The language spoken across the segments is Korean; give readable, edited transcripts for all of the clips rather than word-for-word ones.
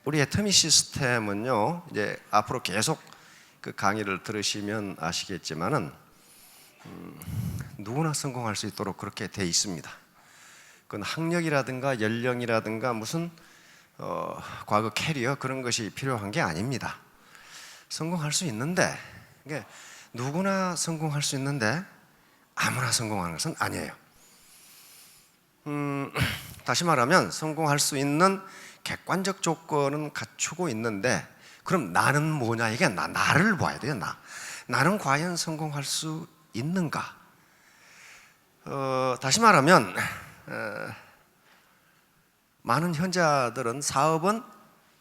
우리 애터미 시스템은요, 이제 앞으로 계속 그 강의를 들으시면 아시겠지만은 누구나 성공할 수 있도록 그렇게 돼 있습니다. 그건 학력이라든가 연령이라든가 무슨 과거 캐리어 그런 것이 필요한 게 아닙니다. 성공할 수 있는데, 이게 누구나 성공할 수 있는데 아무나 성공하는 것은 아니에요. 다시 말하면 성공할 수 있는 객관적 조건은 갖추고 있는데, 그럼 나는 뭐냐? 이게 나를 봐야 돼요. 나는 과연 성공할 수 있는가? 다시 말하면 많은 현자들은 사업은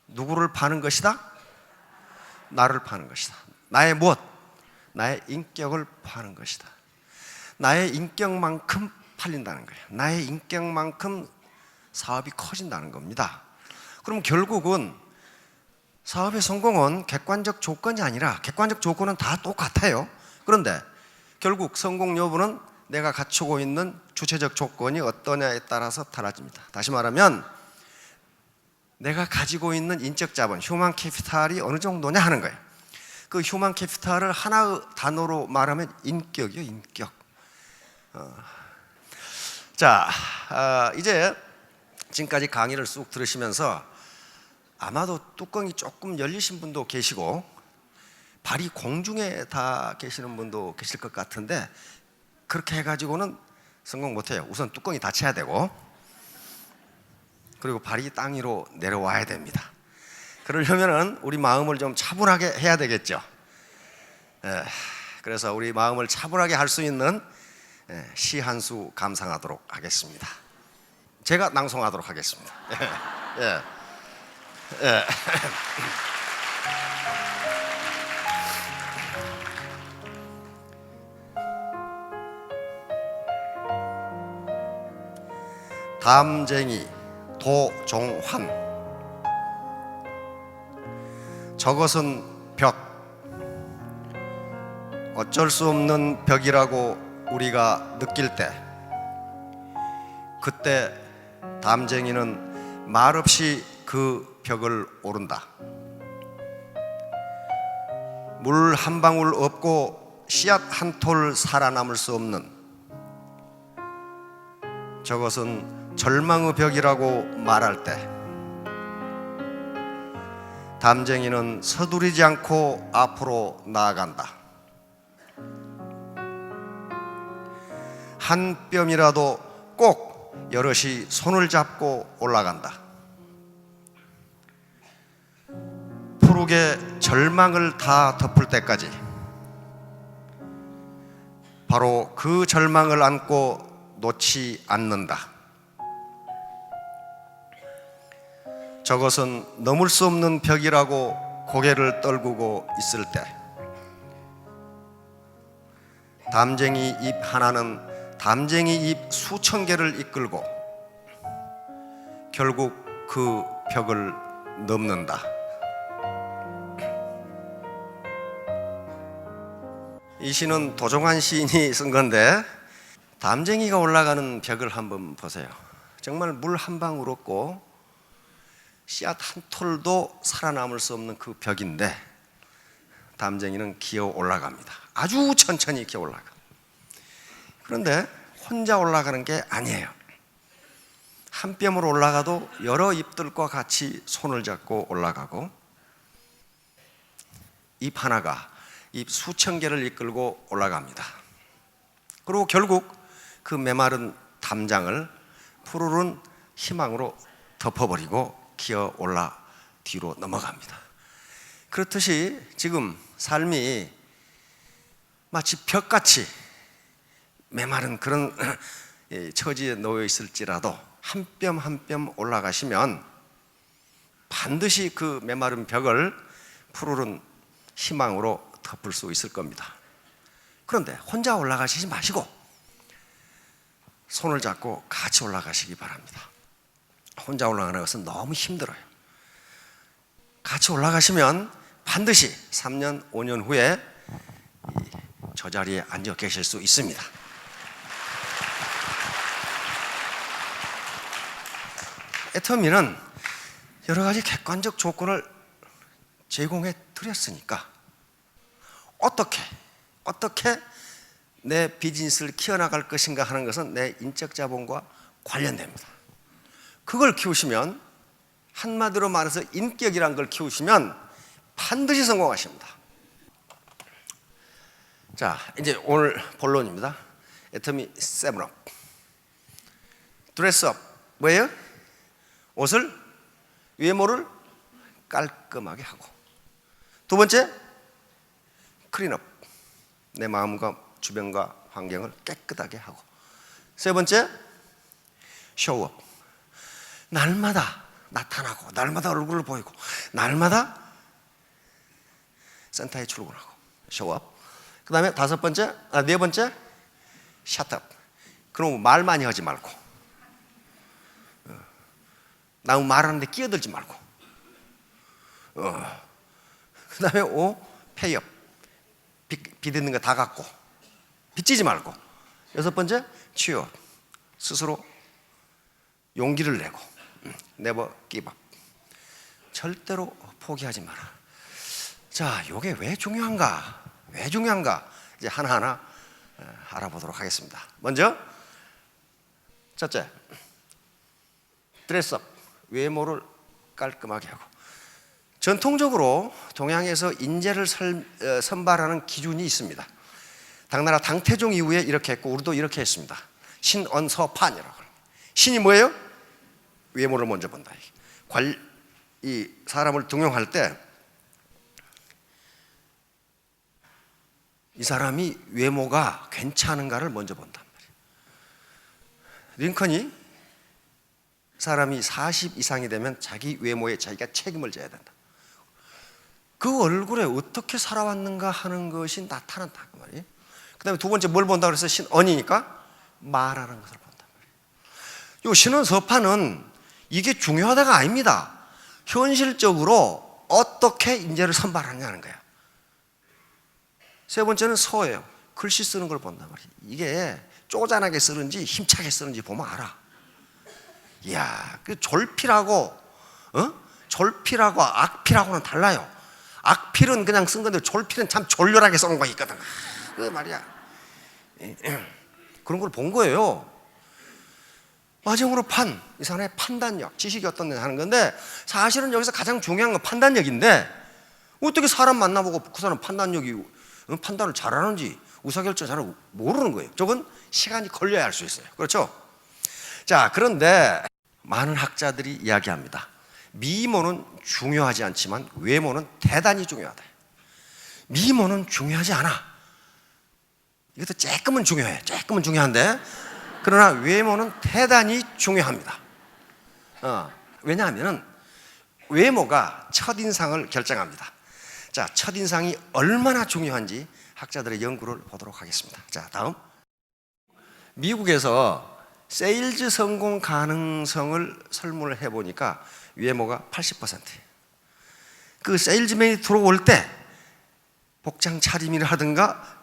누구를 파는 것이다? 나를 파는 것이다. 나의 무엇? 나의 인격을 파는 것이다. 나의 인격만큼 팔린다는 거예요. 나의 인격만큼 사업이 커진다는 겁니다. 그럼 결국은 사업의 성공은 객관적 조건이 아니라, 객관적 조건은 다 똑같아요. 그런데 결국 성공 여부는 내가 갖추고 있는 주체적 조건이 어떠냐에 따라서 달라집니다. 다시 말하면 내가 가지고 있는 인적 자본, 휴먼 캐피탈이 어느 정도냐 하는 거예요. 그 휴먼 캐피탈을 하나의 단어로 말하면 인격이요, 인격. 이제 지금까지 강의를 쑥 들으시면서 아마도 뚜껑이 조금 열리신 분도 계시고 발이 공중에 다 계시는 분도 계실 것 같은데, 그렇게 해가지고는 성공 못해요. 우선 뚜껑이 닫혀야 되고, 그리고 발이 땅 위로 내려와야 됩니다. 그러려면은 우리 마음을 좀 차분하게 해야 되겠죠. 그래서 우리 마음을 차분하게 할 수 있는 시 한 수 감상하도록 하겠습니다. 제가 낭송하도록 하겠습니다. 담쟁이 도종환. 저것은 벽, 어쩔 수 없는 벽이라고 우리가 느낄 때, 그때 담쟁이는 말없이 그 벽을 오른다. 물 한 방울 없고 씨앗 한 톨 살아남을 수 없는, 저것은 절망의 벽이라고 말할 때, 담쟁이는 서두르지 않고 앞으로 나아간다. 한 뼘이라도 꼭 여럿이 손을 잡고 올라간다. 푸르게 절망을 다 덮을 때까지, 바로 그 절망을 안고 놓지 않는다. 저것은 넘을 수 없는 벽이라고 고개를 떨구고 있을 때, 담쟁이 잎 하나는 담쟁이 잎 수천 개를 이끌고 결국 그 벽을 넘는다. 이 시는 도종환 시인이 쓴 건데, 담쟁이가 올라가는 벽을 한번 보세요. 정말 물 한 방울 없고 씨앗 한 톨도 살아남을 수 없는 그 벽인데, 담쟁이는 기어 올라갑니다. 아주 천천히 기어 올라가. 그런데 혼자 올라가는 게 아니에요. 한 뼘으로 올라가도 여러 잎들과 같이 손을 잡고 올라가고, 잎 하나가 잎 수천 개를 이끌고 올라갑니다. 그리고 결국 그 메마른 담장을 푸르른 희망으로 덮어버리고 기어 올라 뒤로 넘어갑니다. 그렇듯이 지금 삶이 마치 벽같이 메마른 그런 처지에 놓여 있을지라도 한 뼘 한 뼘 올라가시면 반드시 그 메마른 벽을 푸르른 희망으로 덮을 수 있을 겁니다. 그런데 혼자 올라가시지 마시고 손을 잡고 같이 올라가시기 바랍니다. 혼자 올라가는 것은 너무 힘들어요. 같이 올라가시면 반드시 3년, 5년 후에 저 자리에 앉아 계실 수 있습니다. 애터미는 여러 가지 객관적 조건을 제공해 드렸으니까 어떻게 내 비즈니스를 키워나갈 것인가 하는 것은 내 인적 자본과 관련됩니다. 그걸 키우시면, 한마디로 말해서 인격이란 걸 키우시면 반드시 성공하십니다. 자, 이제 오늘 본론입니다. 애터미 7업. 드레스업 뭐예요? 옷을, 외모를 깔끔하게 하고. 두 번째, 클린업, 내 마음과 주변과 환경을 깨끗하게 하고. 세 번째, 쇼업, 날마다 나타나고 날마다 얼굴을 보이고 날마다 센터에 출근하고. 쇼업. 그 다음에 네 번째, 샷업. 그럼 말 많이 하지 말고, 나 말하는데 끼어들지 말고. 그 다음에 페이업. 빚 있는 거 다 갚고 빚지지 말고. 여섯 번째, 취업. 스스로 용기를 내고 never give up. 절대로 포기하지 마라. 자, 이게 왜 중요한가 이제 하나하나 알아보도록 하겠습니다. 먼저 첫째, 드레스업, 외모를 깔끔하게 하고. 전통적으로 동양에서 인재를 선발하는 기준이 있습니다. 당나라 당태종 이후에 이렇게 했고, 우리도 이렇게 했습니다. 신언서판이라고. 신이 뭐예요? 외모를 먼저 본다. 이 사람을 등용할 때 이 사람이 외모가 괜찮은가를 먼저 본단 말이에요. 링컨이 사람이 40 이상이 되면 자기 외모에 자기가 책임을 져야 된다. 그 얼굴에 어떻게 살아왔는가 하는 것이 나타난다 그 말이에요. 그 다음에 두 번째 뭘 본다 그래서 신언이니까 말하는 것을 본단 말이에요. 이 신언서판은 이게 중요하다가 아닙니다. 현실적으로 어떻게 인재를 선발하느냐는 거예요. 세 번째는 서예요. 글씨 쓰는 걸 본단 말이에요. 이게 쪼잔하게 쓰는지 힘차게 쓰는지 보면 알아. 이야, 그 졸필하고 악필하고는 달라요. 악필은 그냥 쓴 건데 졸필은 참 졸렬하게 써놓은 거 있거든. 그 말이야. 그런 걸 본 거예요. 마지막으로 이 사람의 판단력, 지식이 어떤 데 하는 건데, 사실은 여기서 가장 중요한 건 판단력인데, 어떻게 사람 만나보고 그 사람 판단을 잘하는지, 의사결정 잘 모르는 거예요. 저건 시간이 걸려야 할 수 있어요. 그렇죠? 자, 그런데 많은 학자들이 이야기합니다. 미모는 중요하지 않지만 외모는 대단히 중요하다. 미모는 중요하지 않아. 이것도 조금은 중요해. 조금은 중요한데, 그러나 외모는 대단히 중요합니다. 왜냐하면 외모가 첫인상을 결정합니다. 자, 첫인상이 얼마나 중요한지 학자들의 연구를 보도록 하겠습니다. 자, 다음. 미국에서 세일즈 성공 가능성을 설문을 해보니까 외모가 80%예요. 그 세일즈맨이 들어올 때 복장 차림이라 하든가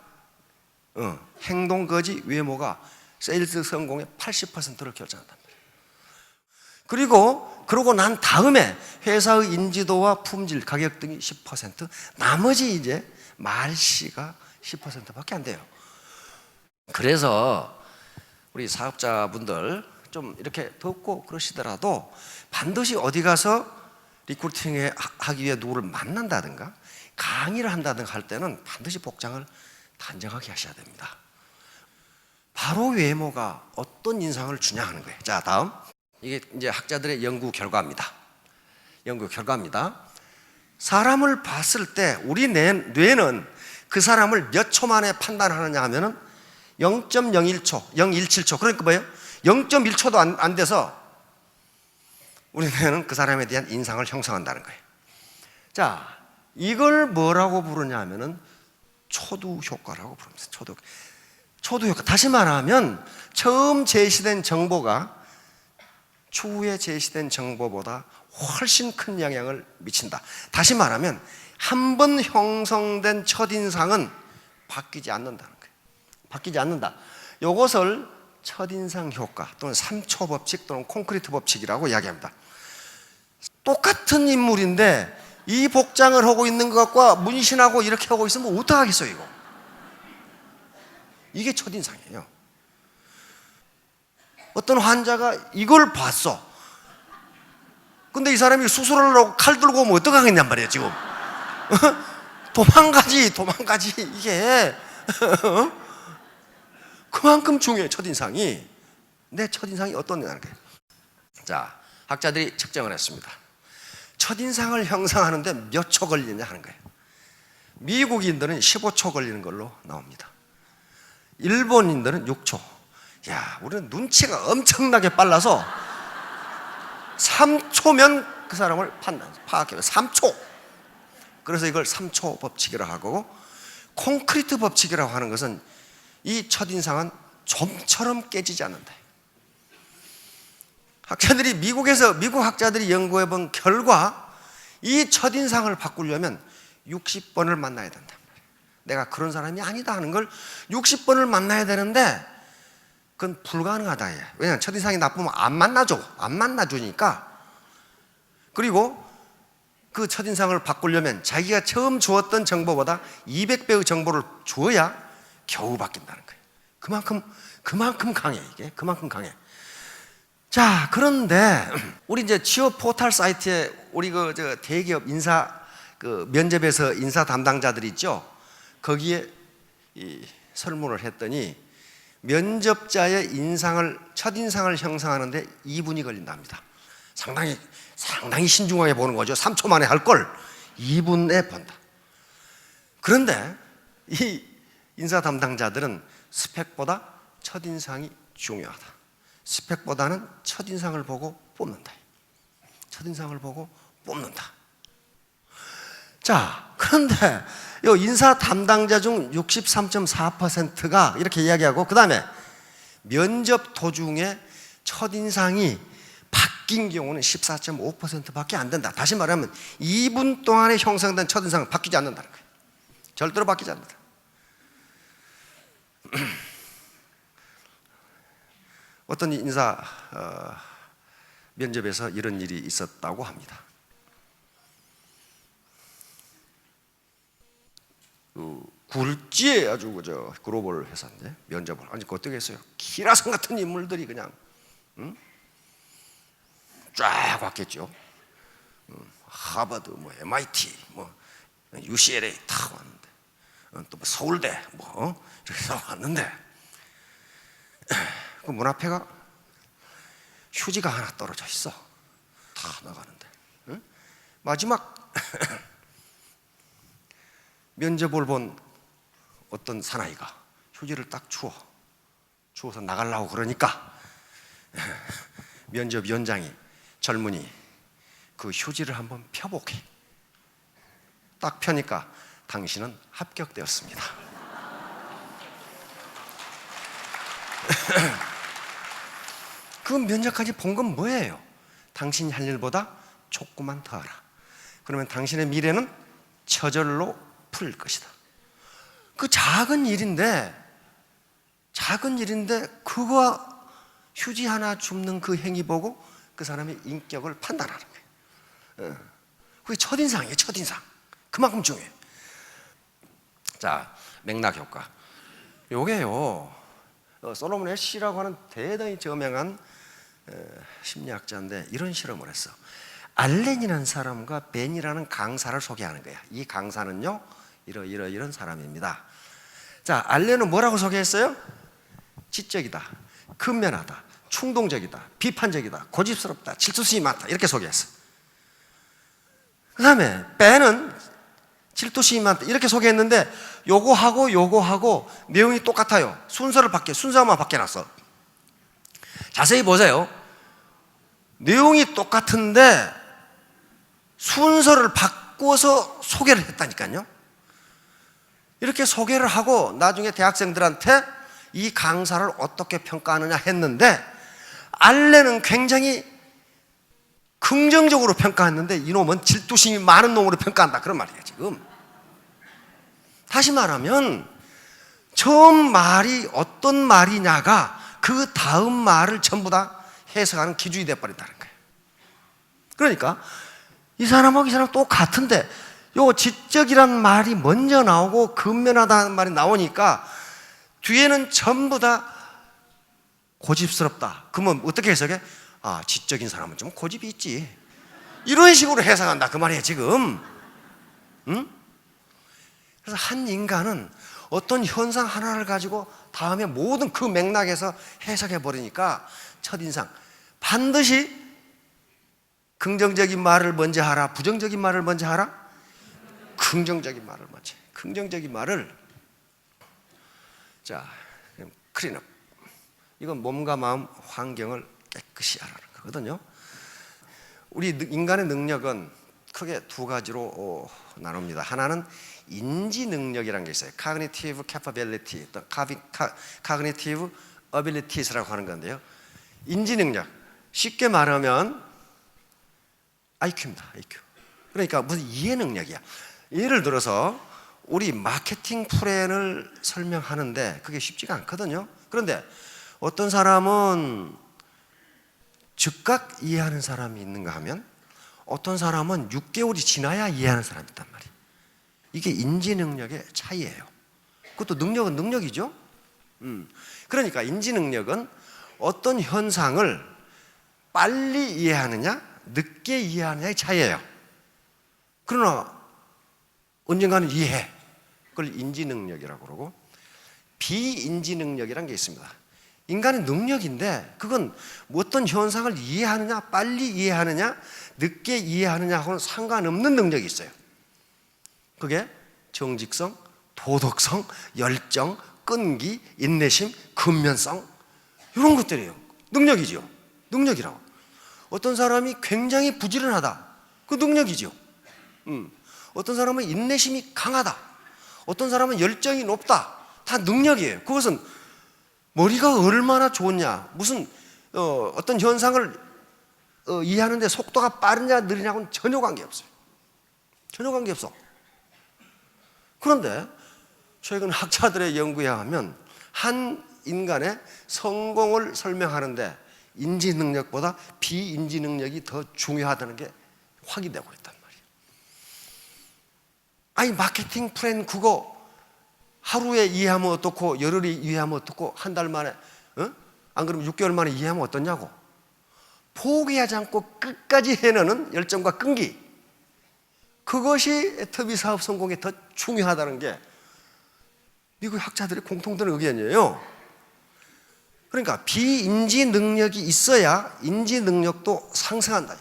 행동 거지 외모가 세일즈 성공의 80%를 결정한단 말이에요. 그러고 난 다음에 회사의 인지도와 품질, 가격 등이 10%, 나머지 이제 말씨가 10%밖에 안 돼요. 그래서 우리 사업자분들 좀 이렇게 덥고 그러시더라도 반드시 어디 가서 리크루팅 하기 위해 누구를 만난다든가 강의를 한다든가 할 때는 반드시 복장을 단정하게 하셔야 됩니다. 바로 외모가 어떤 인상을 주냐 하는 거예요. 자, 다음. 이게 이제 학자들의 연구 결과입니다. 사람을 봤을 때 우리 뇌는 그 사람을 몇 초 만에 판단하느냐 하면은 0.01초, 0.17초. 그러니까 뭐예요? 0.1초도 안 돼서 우리 뇌는 그 사람에 대한 인상을 형성한다는 거예요. 자, 이걸 뭐라고 부르냐 하면은 초두 효과라고 부릅니다. 초두 효과. 다시 말하면 처음 제시된 정보가 추후에 제시된 정보보다 훨씬 큰 영향을 미친다. 다시 말하면 한 번 형성된 첫인상은 바뀌지 않는다는 거예요. 바뀌지 않는다. 이것을 첫인상 효과 또는 3초 법칙 또는 콘크리트 법칙이라고 이야기합니다. 똑같은 인물인데 이 복장을 하고 있는 것과 문신하고 이렇게 하고 있으면 어떡하겠어요 이거. 이게 첫인상이에요. 어떤 환자가 이걸 봤어. 근데 이 사람이 수술을 하고 칼 들고 오면 어떡하겠냔 말이에요 지금. 도망가지 이게. 그만큼 중요해요 첫인상이. 내 첫인상이 어떤가는 거예요. 자, 학자들이 측정을 했습니다. 첫인상을 형성하는데 몇 초 걸리냐 하는 거예요. 미국인들은 15초 걸리는 걸로 나옵니다. 일본인들은 6초. 야, 우리는 눈치가 엄청나게 빨라서 3초면 그 사람을 파악해요. 3초. 그래서 이걸 3초 법칙이라고 하고, 콘크리트 법칙이라고 하는 것은 이 첫인상은 좀처럼 깨지지 않는다. 미국 학자들이 연구해 본 결과 이 첫인상을 바꾸려면 60번을 만나야 된다. 내가 그런 사람이 아니다 하는 걸 60번을 만나야 되는데 그건 불가능하다. 왜냐하면 첫인상이 나쁘면 안 만나주니까. 그리고 그 첫인상을 바꾸려면 자기가 처음 주었던 정보보다 200배의 정보를 주어야 겨우 바뀐다는 거예요. 그만큼 강해. 이게 그만큼 강해. 자, 그런데 우리 이제 취업 포털 사이트에 우리 대기업 면접에서 인사 담당자들 있죠. 거기에 설문을 했더니 면접자의 첫인상을 형성하는데 2분이 걸린답니다. 상당히 신중하게 보는 거죠. 3초 만에 할 걸 2분에 본다. 그런데 이 인사 담당자들은 스펙보다 첫인상이 중요하다. 스펙보다는 첫인상을 보고 뽑는다. 첫인상을 보고 뽑는다. 자, 그런데 이 인사 담당자 중 63.4%가 이렇게 이야기하고, 그 다음에 면접 도중에 첫인상이 바뀐 경우는 14.5%밖에 안 된다. 다시 말하면 2분 동안에 형성된 첫인상은 바뀌지 않는다는 거예요. 절대로 바뀌지 않는다. 어떤 인사 면접에서 이런 일이 있었다고 합니다. 굴지에 아주 글로벌 회사인데 면접을 어떻게 했어요? 기라성 같은 인물들이 그냥 쫙 왔겠죠. 하버드, MIT, UCLA 다 왔는데, 또 서울대 이렇게 왔는데, 그 문 앞에가 휴지가 하나 떨어져 있어. 다 나가는데, 마지막 면접을 본 어떤 사나이가 휴지를 딱 주워서 나가려고 그러니까 면접위원장이 젊은이 그 휴지를 한번 펴보게. 딱 펴니까 당신은 합격되었습니다. 그 면접까지 본 건 뭐예요? 당신이 할 일보다 조금만 더 하라. 그러면 당신의 미래는 저절로 풀릴 것이다. 그 작은 일인데 그거 휴지 하나 줍는 그 행위 보고 그 사람의 인격을 판단하는 거예요. 그게 첫인상이에요. 첫인상. 그만큼 중요해요. 자, 맥락 효과. 요게요, 솔로몬 애쉬라고 하는 대단히 저명한 심리학자인데 이런 실험을 했어. 알렌이라는 사람과 벤이라는 강사를 소개하는 거야. 이 강사는요, 이런 사람입니다. 자, 알렌은 뭐라고 소개했어요? 지적이다, 근면하다, 충동적이다, 비판적이다, 고집스럽다, 질투심이 많다, 이렇게 소개했어. 그 다음에 벤은 질투심이 많다 이렇게 소개했는데 요거하고 내용이 똑같아요. 순서만 바뀌어놨어. 자세히 보세요. 내용이 똑같은데 순서를 바꿔서 소개를 했다니까요. 이렇게 소개를 하고 나중에 대학생들한테 이 강사를 어떻게 평가하느냐 했는데, 알렌은 굉장히 긍정적으로 평가했는데 이놈은 질투심이 많은 놈으로 평가한다, 그런 말이에요 지금. 다시 말하면 처음 말이 어떤 말이냐가 그 다음 말을 전부 다 해석하는 기준이 되어버린다는 거예요. 그러니까 이 사람하고 이 사람 똑같은데 요 지적이란 말이 먼저 나오고 근면하다는 말이 나오니까 뒤에는 전부 다 고집스럽다. 그러면 어떻게 해석해? 아, 지적인 사람은 좀 고집이 있지. 이런 식으로 해석한다 그 말이에요 지금. 응? 그래서 한 인간은 어떤 현상 하나를 가지고 다음에 모든 그 맥락에서 해석해 버리니까 첫인상 반드시 긍정적인 말을 먼저 하라, 부정적인 말을 먼저 하라? 긍정적인 말을 먼저. 긍정적인 말을. 자, 클린업. 이건 몸과 마음, 환경을 깨끗이 하라는 거거든요. 우리 인간의 능력은 크게 두 가지로 나눕니다. 하나는 인지 능력이라는 게 있어요. Cognitive capability, 또 Cognitive abilities라고 하는 건데요. 인지 능력, 쉽게 말하면 IQ입니다. IQ. 그러니까 무슨 이해 능력이야. 예를 들어서 우리 마케팅 플랜을 설명하는데 그게 쉽지가 않거든요. 그런데 어떤 사람은 즉각 이해하는 사람이 있는가 하면 어떤 사람은 6개월이 지나야 이해하는 사람이 있단 말이에요. 이게 인지 능력의 차이예요. 그것도 능력은 능력이죠. 그러니까 인지 능력은 어떤 현상을 빨리 이해하느냐 늦게 이해하느냐의 차이예요. 그러나 언젠가는 이해해. 그걸 인지 능력이라고 그러고, 비인지 능력이라는 게 있습니다. 인간의 능력인데 그건 어떤 현상을 이해하느냐 빨리 이해하느냐 늦게 이해하느냐하고는 상관없는 능력이 있어요. 그게 정직성, 도덕성, 열정, 끈기, 인내심, 근면성 이런 것들이에요. 능력이죠. 능력이라고. 어떤 사람이 굉장히 부지런하다. 그 능력이죠. 어떤 사람은 인내심이 강하다. 어떤 사람은 열정이 높다. 다 능력이에요. 그것은 머리가 얼마나 좋냐, 무슨 어떤 현상을 이해하는데 속도가 빠르냐 느리냐고는 전혀 관계없어요. 전혀 관계없어. 그런데 최근 학자들의 연구에 의하면 한 인간의 성공을 설명하는데 인지 능력보다 비인지 능력이 더 중요하다는 게 확인되고 있단 말이에요. 아니 마케팅 플랜 그거 하루에 이해하면 어떻고 열흘에 이해하면 어떻고 한 달 만에 안 그러면 6개월 만에 이해하면 어떠냐고. 포기하지 않고 끝까지 해내는 열정과 끈기, 그것이 애터미 사업 성공에 더 중요하다는 게 미국 학자들의 공통된 의견이에요. 그러니까 비인지 능력이 있어야 인지 능력도 상승한다.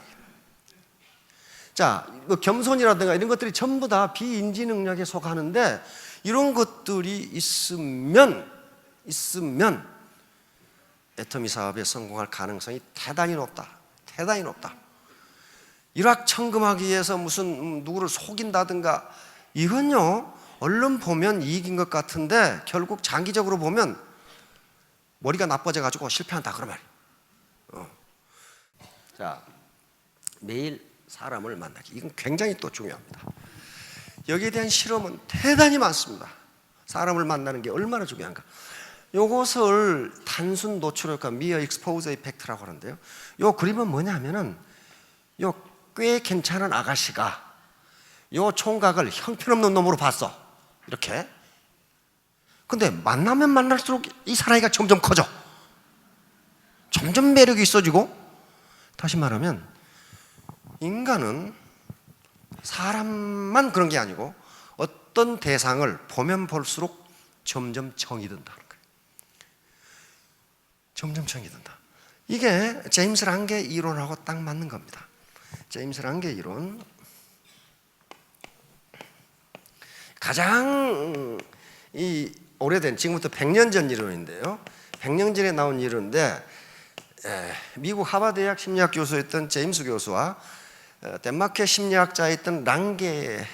자, 겸손이라든가 이런 것들이 전부 다 비인지 능력에 속하는데 이런 것들이 있으면 애터미 사업에 성공할 가능성이 대단히 높다. 대단히 높다. 일확천금하기 위해서 무슨 누구를 속인다든가 이건요 얼른 보면 이익인 것 같은데 결국 장기적으로 보면 머리가 나빠져 가지고 실패한다 그런 말이에요. 자, 매일 사람을 만나기, 이건 굉장히 또 중요합니다. 여기에 대한 실험은 대단히 많습니다. 사람을 만나는 게 얼마나 중요한가. 이것을 단순 노출효과, 미어 익스포저 이펙트라고 하는데요. 이 그림은 뭐냐면은 요 꽤 괜찮은 아가씨가 요 총각을 형편없는 놈으로 봤어. 이렇게. 근데 만나면 만날수록 이 사나이가 점점 커져. 점점 매력이 있어지고. 다시 말하면 인간은 사람만 그런 게 아니고 어떤 대상을 보면 볼수록 점점 정이 든다는 거예요. 점점 정이 든다. 이게 제임스 랑게 이론하고 딱 맞는 겁니다. 제임스 랑게 이론, 가장 이 오래된, 지금부터 100년 전 이론인데요. 100년 전에 나온 이론인데 미국 하버드 대학 심리학 교수였던 제임스 교수와 덴마크의 심리학자였던 랑게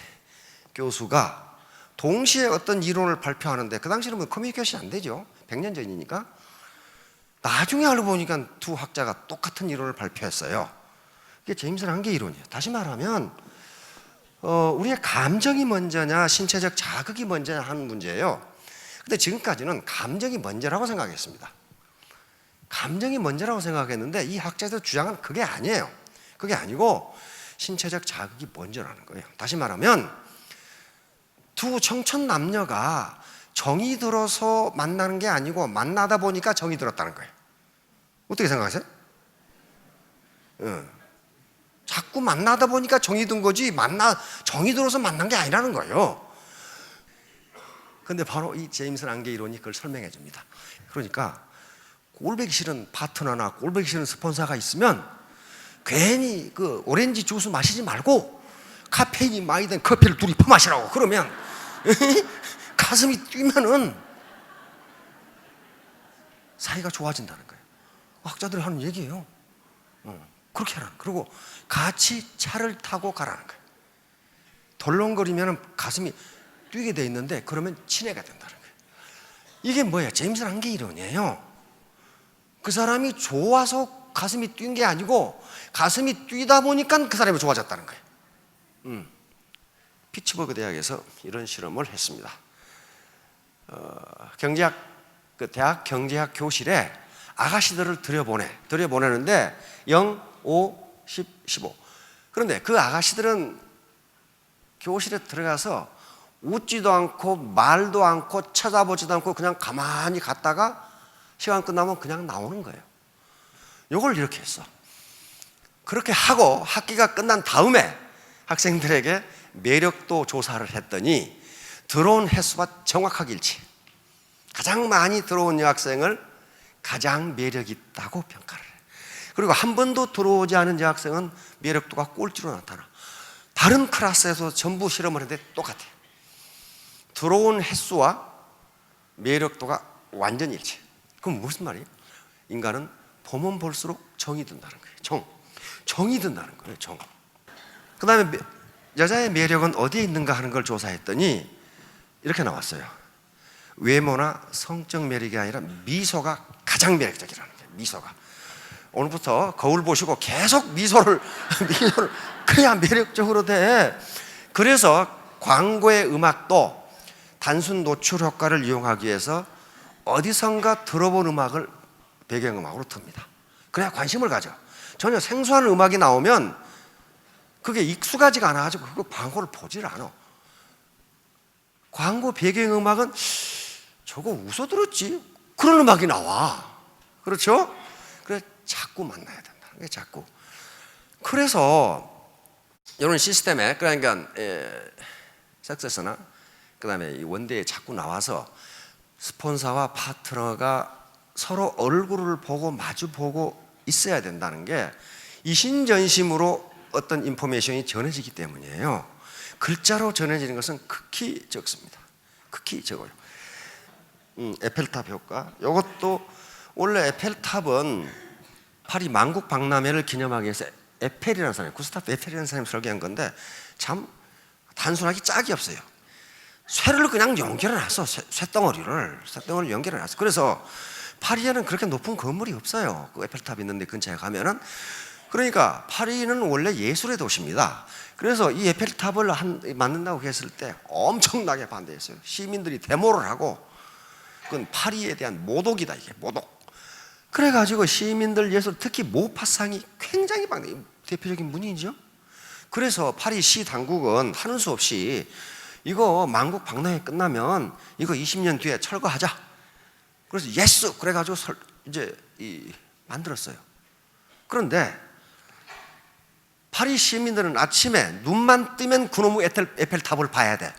교수가 동시에 어떤 이론을 발표하는데 그 당시에는 뭐 커뮤니케이션이 안 되죠. 100년 전이니까. 나중에 알고 보니까 두 학자가 똑같은 이론을 발표했어요. 이게 제임스 랑게 이론이에요. 다시 말하면 우리의 감정이 먼저냐 신체적 자극이 먼저냐 하는 문제예요. 근데 지금까지는 감정이 먼저라고 생각했습니다. 감정이 먼저라고 생각했는데 이 학자들 주장은 그게 아니에요. 그게 아니고 신체적 자극이 먼저라는 거예요. 다시 말하면 두 청춘 남녀가 정이 들어서 만나는 게 아니고 만나다 보니까 정이 들었다는 거예요. 어떻게 생각하세요? 자꾸 만나다 보니까 정이 든 거지 정이 들어서 만난 게 아니라는 거예요. 근데 바로 이 제임스 란게 이론이 그걸 설명해 줍니다. 그러니까 꼴보기 싫은 파트너나 꼴보기 싫은 스폰서가 있으면 괜히 그 오렌지 주스 마시지 말고 카페인이 많이 든 커피를 둘이 퍼마시라고. 그러면 가슴이 뛰면은 사이가 좋아진다는 거예요. 학자들이 하는 얘기예요. 그렇게 하라는. 그리고 같이 차를 타고 가라는 거예요. 덜렁거리면 가슴이 뛰게 돼 있는데 그러면 친해가 된다는 거예요. 이게 뭐야? 제임스 란게 이론이에요. 그 사람이 좋아서 가슴이 뛴 게 아니고 가슴이 뛰다 보니까 그 사람이 좋아졌다는 거예요. 피츠버그 대학에서 이런 실험을 했습니다. 대학 경제학 교실에 아가씨들을 들여보내는데 0, 5, 10, 15. 그런데 그 아가씨들은 교실에 들어가서 웃지도 않고 말도 않고 쳐다보지도 않고 그냥 가만히 갔다가 시간 끝나면 그냥 나오는 거예요. 이걸 이렇게 했어. 그렇게 하고 학기가 끝난 다음에 학생들에게 매력도 조사를 했더니 들어온 횟수가 정확하게 일치. 가장 많이 들어온 여학생을 가장 매력 있다고 평가를 해. 그리고 한 번도 들어오지 않은 여학생은 매력도가 꼴찌로 나타나. 다른 클래스에서 전부 실험을 했는데 똑같아요. 들어온 횟수와 매력도가 완전 일치. 그럼 무슨 말이에요? 인간은 보면 볼수록 정이 든다는 거예요. 정이 든다는 거예요. 그 다음에 여자의 매력은 어디에 있는가 하는 걸 조사했더니 이렇게 나왔어요. 외모나 성적 매력이 아니라 미소가 가장 매력적이라는 거예요. 미소가. 오늘부터 거울 보시고 계속 미소를 그래야 매력적으로 돼. 그래서 광고의 음악도 단순 노출 효과를 이용하기 위해서 어디선가 들어본 음악을 배경음악으로 틉니다. 그래야 관심을 가져. 전혀 생소한 음악이 나오면 그게 익숙하지가 않아가지고 그 광고를 보질 않아. 광고 배경음악은 저거 웃어 들었지? 그런 음악이 나와. 그렇죠? 그래 자꾸 만나야 된다는 게 자꾸. 그래서 이런 시스템에 그러니까 석세스나 그다음에 이 원대에 자꾸 나와서 스폰서와 파트너가 서로 얼굴을 보고 마주보고 있어야 된다는 게 이신전심으로 어떤 인포메이션이 전해지기 때문이에요. 글자로 전해지는 것은 극히 적습니다. 극히 적어요. 에펠탑 효과. 이것도 원래 에펠탑은 파리 만국 박람회를 기념하기 위해서 에펠이라는 사람이 구스타프 에펠이라는 사람이 설계한 건데 참 단순하게 짝이 없어요. 쇠를 그냥 연결해놨어. 쇠덩어리를 연결해놨어. 그래서 파리에는 그렇게 높은 건물이 없어요. 그 에펠탑 있는데 근처에 가면은. 그러니까 파리는 원래 예술의 도시입니다. 그래서 이 에펠탑을 만든다고 했을 때 엄청나게 반대했어요. 시민들이 데모를 하고 그건 파리에 대한 모독이다. 이게 모독. 그래가지고 시민들 예술 특히 모파상이 굉장히 대표적인 문이죠. 그래서 파리 시 당국은 하는 수 없이 이거 만국 박람회 끝나면 이거 20년 뒤에 철거하자. 그래서 예스 그래가지고 이제 만들었어요. 그런데 파리 시민들은 아침에 눈만 뜨면 그놈의 에펠탑을 봐야 돼.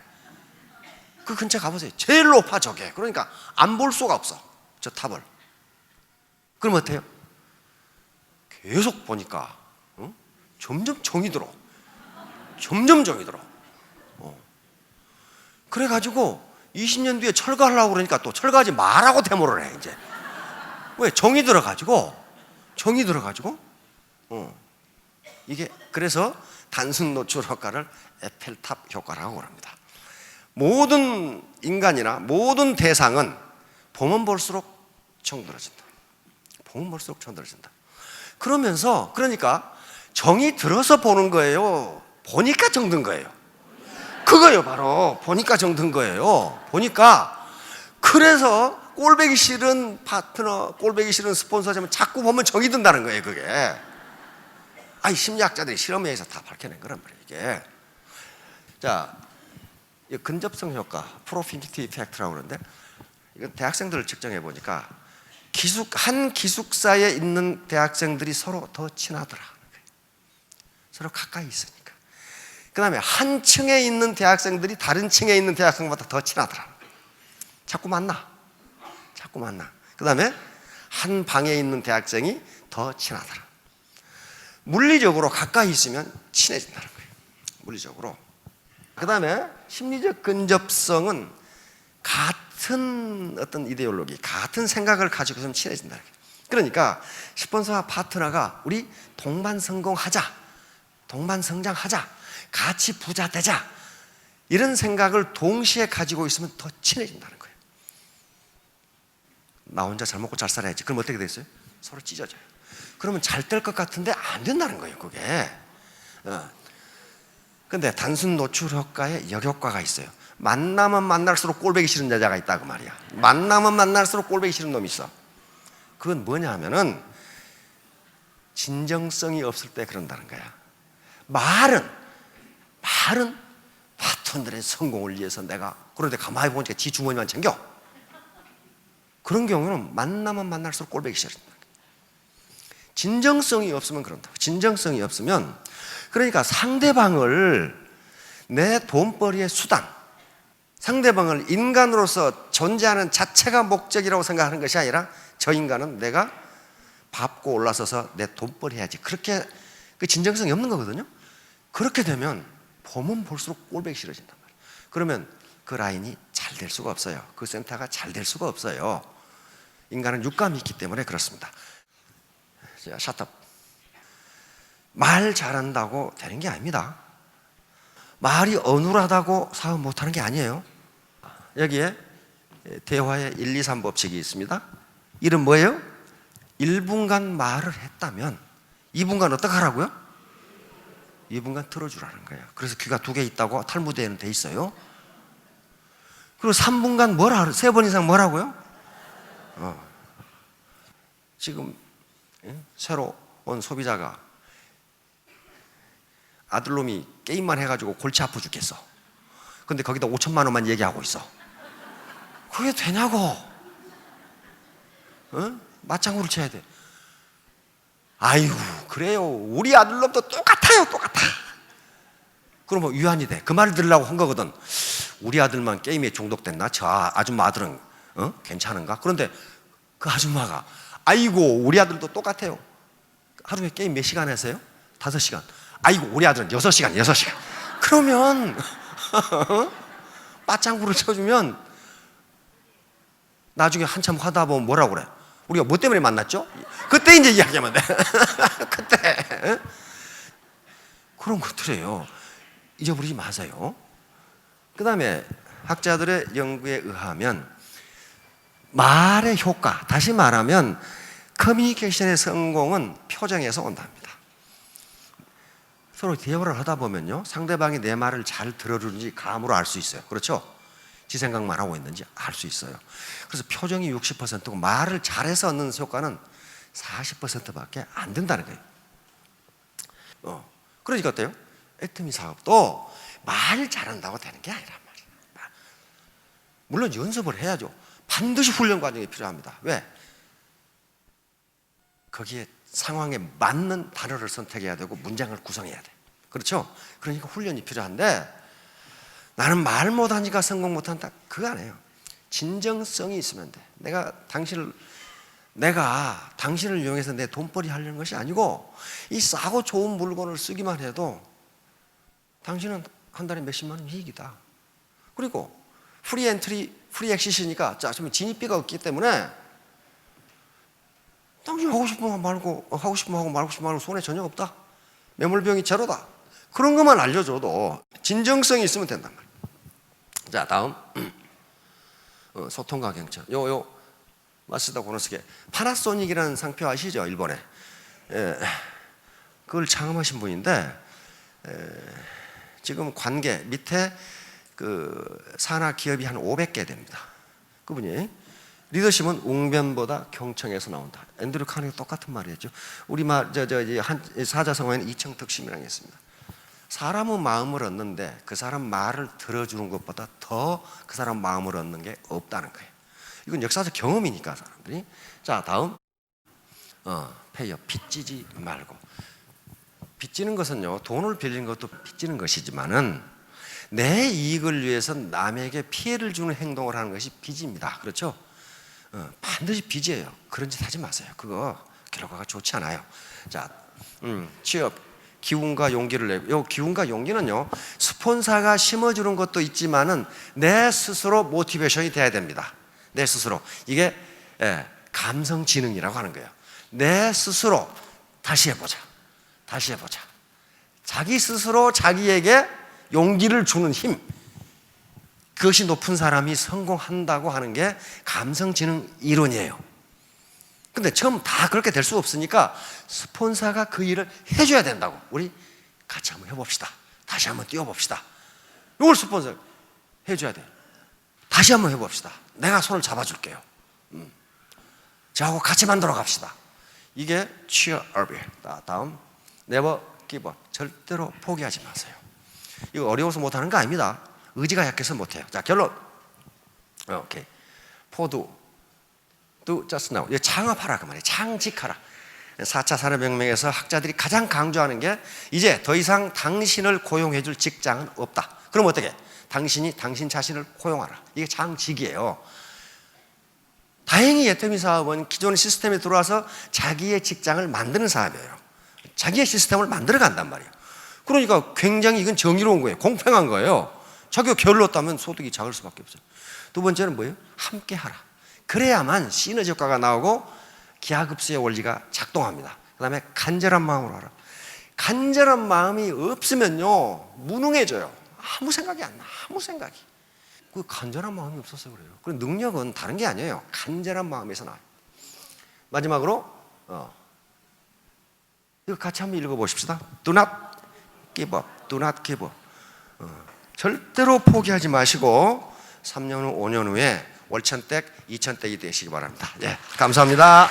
그 근처 가보세요. 제일 높아 저게. 그러니까 안 볼 수가 없어 저 탑을. 그럼 어때요? 계속 보니까 점점 정이 들어. 그래가지고 20년 뒤에 철거하려고 그러니까 또 철거하지 말라고 데모를 해 이제. 왜? 정이 들어가지고 이게 그래서 단순 노출 효과를 에펠탑 효과라고 합니다. 모든 인간이나 모든 대상은 보면 볼수록 정들어진다. 그러면서 그러니까 정이 들어서 보는 거예요? 보니까 정든 거예요? 그거예요. 바로 보니까 정든 거예요. 보니까. 그래서 꼴보기 싫은 파트너, 꼴보기 싫은 스폰서지만 자꾸 보면 정이 든다는 거예요. 그게 아이 심리학자들이 실험에 의해서 다 밝혀낸 거란 말이에요 이게. 자, 이 근접성 효과, 프로피니티 이펙트라고 그러는데 이건 대학생들을 측정해 보니까 한 기숙사에 있는 대학생들이 서로 더 친하더라. 서로 가까이 있으니까. 그 다음에 한 층에 있는 대학생들이 다른 층에 있는 대학생보다 더 친하더라. 자꾸 만나. 그 다음에 한 방에 있는 대학생이 더 친하더라. 물리적으로 가까이 있으면 친해진다는 거예요. 물리적으로. 그 다음에 심리적 근접성은 같은 어떤 이데올로기, 같은 생각을 가지고 있으면 친해진다는 거예요. 그러니까 스폰서와 파트너가 우리 동반 성공하자, 동반 성장하자, 같이 부자 되자, 이런 생각을 동시에 가지고 있으면 더 친해진다는 거예요. 나 혼자 잘 먹고 잘 살아야지. 그럼 어떻게 됐어요? 서로 찢어져요. 그러면 잘 될 것 같은데 안 된다는 거예요, 그게. 근데 단순 노출 효과에 역효과가 있어요. 만나면 만날수록 꼴보기 싫은 여자가 있다고 말이야. 만나면 만날수록 꼴보기 싫은 놈이 있어. 그건 뭐냐 하면은 진정성이 없을 때 그런다는 거야. 말은 파트너들의 성공을 위해서 내가, 그런데 가만히 보니까 지 주머니만 챙겨. 그런 경우는 만나면 만날수록 꼴보기 싫은 거야. 진정성이 없으면 그런다. 진정성이 없으면, 그러니까 상대방을 내 돈벌이의 수단, 상대방을 인간으로서 존재하는 자체가 목적이라고 생각하는 것이 아니라 저 인간은 내가 밟고 올라서서 내 돈벌이 해야지, 그렇게 그 진정성이 없는 거거든요. 그렇게 되면 보면 볼수록 꼴보기 싫어진단 말이에요. 그러면 그 라인이 잘 될 수가 없어요. 그 센터가 잘 될 수가 없어요. 인간은 육감이 있기 때문에 그렇습니다. 자, 샷업. 말 잘한다고 되는 게 아닙니다. 말이 어눌하다고 사업 못하는 게 아니에요. 여기에 대화의 1, 2, 3 법칙이 있습니다. 이름 뭐예요? 1분간 말을 했다면 2분간 어떻게 하라고요? 2분간 들어주라는 거예요. 그래서 귀가 2개 있다고 탈무드에는 돼 있어요. 그리고 3분간 뭐라 하래? 3번 이상 뭐라고요? 지금 새로 온 소비자가 아들놈이 게임만 해가지고 골치 아파 죽겠어. 근데 거기다 5천만 원만 얘기하고 있어. 그게 되냐고. 맞장구를 쳐야 돼. 아이고 그래요. 우리 아들놈도 똑같아요. 그러면 위안이 돼. 그 말을 들으려고 한 거거든. 우리 아들만 게임에 중독됐나? 저 아줌마 아들은 괜찮은가? 그런데 그 아줌마가 아이고 우리 아들도 똑같아요. 하루에 게임 몇 시간 하세요? 5시간. 아이고 우리 아들은 6시간. 그러면 빠짱구를 쳐주면 나중에 한참 하다 보면 뭐라고 그래? 우리가 뭐 때문에 만났죠? 그때 이제 이야기하면 돼. 그때. 그런 것들이에요. 잊어버리지 마세요. 그 다음에 학자들의 연구에 의하면 말의 효과, 다시 말하면 커뮤니케이션의 성공은 표정에서 온답니다. 서로 대화를 하다 보면요, 상대방이 내 말을 잘 들어주는지 감으로 알 수 있어요. 그렇죠? 지 생각만 하고 있는지 알 수 있어요. 그래서 표정이 60%고 말을 잘해서 얻는 효과는 40%밖에 안 된다는 거예요. 그러니까 어때요? 애터미 사업도 말 잘한다고 되는 게 아니란 말이에요. 물론 연습을 해야죠. 반드시 훈련 과정이 필요합니다. 왜? 거기에 상황에 맞는 단어를 선택해야 되고 문장을 구성해야 돼. 그렇죠? 그러니까 훈련이 필요한데, 나는 말 못하니까 성공 못한다, 그거 아니에요. 진정성이 있으면 돼. 내가 당신을 이용해서 내 돈벌이 하려는 것이 아니고, 이 싸고 좋은 물건을 쓰기만 해도 당신은 한 달에 몇십만 원 이익이다. 그리고 프리 엔트리, 프리 엑시시니까 좀 진입비가 없기 때문에 당신 하고 싶으면 말고, 하고 싶으면 하고 말고 싶으면 말고 손해 전혀 없다. 매몰비용이 제로다. 그런 것만 알려줘도 진정성이 있으면 된단 말이에요. 자, 다음 소통과 경청. 요 마시다 고노스케 파나소닉이라는 상표 아시죠? 일본에. 그걸 창업하신 분인데, 지금 관계 밑에 그 산하 기업이 한 500개 됩니다. 그분이 리더십은 웅변보다 경청에서 나온다. 앤드류 카네기 똑같은 말이었죠. 우리 말 한 사자성어에는 이청특심이라는 게 있습니다. 사람은 마음을 얻는데 그 사람 말을 들어주는 것보다 더 그 사람 마음을 얻는 게 없다는 거예요. 이건 역사적 경험이니까 사람들이. 자, 다음 페이어. 빚지지 말고. 빚지는 것은요, 돈을 빌린 것도 빚지는 것이지만은 내 이익을 위해서 남에게 피해를 주는 행동을 하는 것이 빚입니다. 그렇죠? 반드시 빚이에요. 그런 짓 하지 마세요. 그거 결과가 좋지 않아요. 자, 취업. 기운과 용기를 내고, 요 기운과 용기는요, 스폰서가 심어주는 것도 있지만은 내 스스로 모티베이션이 돼야 됩니다. 내 스스로. 이게 감성 지능이라고 하는 거예요. 내 스스로 다시 해보자. 자기 스스로 자기에게 용기를 주는 힘. 그것이 높은 사람이 성공한다고 하는 게 감성 지능 이론이에요. 근데 처음 다 그렇게 될 수 없으니까 스폰서가 그 일을 해줘야 된다고. 우리 같이 한번 해봅시다. 다시 한번 뛰어봅시다. 이걸 스폰서 해줘야 돼요. 다시 한번 해봅시다. 내가 손을 잡아줄게요. 저하고 같이 만들어 갑시다. 이게 cheerup이에요. 다음, never give up. 절대로 포기하지 마세요. 이거 어려워서 못하는 거 아닙니다. 의지가 약해서 못해요. 자, 결론. 오케이. 포도. Do just now. 창업하라 그 말이에요. 창직하라. 4차 산업혁명에서 학자들이 가장 강조하는 게 이제 더 이상 당신을 고용해줄 직장은 없다. 그럼 어떻게? 당신이 당신 자신을 고용하라. 이게 창직이에요. 다행히 예터미 사업은 기존 시스템에 들어와서 자기의 직장을 만드는 사업이에요. 자기의 시스템을 만들어 간단 말이에요. 그러니까 굉장히 이건 정의로운 거예요. 공평한 거예요. 자기가 게을렀다면 소득이 작을 수밖에 없어요. 두 번째는 뭐예요? 함께 하라. 그래야만 시너지 효과가 나오고 기하급수의 원리가 작동합니다. 그 다음에 간절한 마음으로 하라. 간절한 마음이 없으면요, 무능해져요. 아무 생각이 안 나. 아무 생각이. 그 간절한 마음이 없어서 그래요. 그리고 능력은 다른 게 아니에요. 간절한 마음에서 나와요. 마지막으로 이거 같이 한번 읽어보십시다. Do not give up. Do not give up. 절대로 포기하지 마시고 3년 후, 5년 후에 월천댁, 2000댁이 되시기 바랍니다. 예, 감사합니다.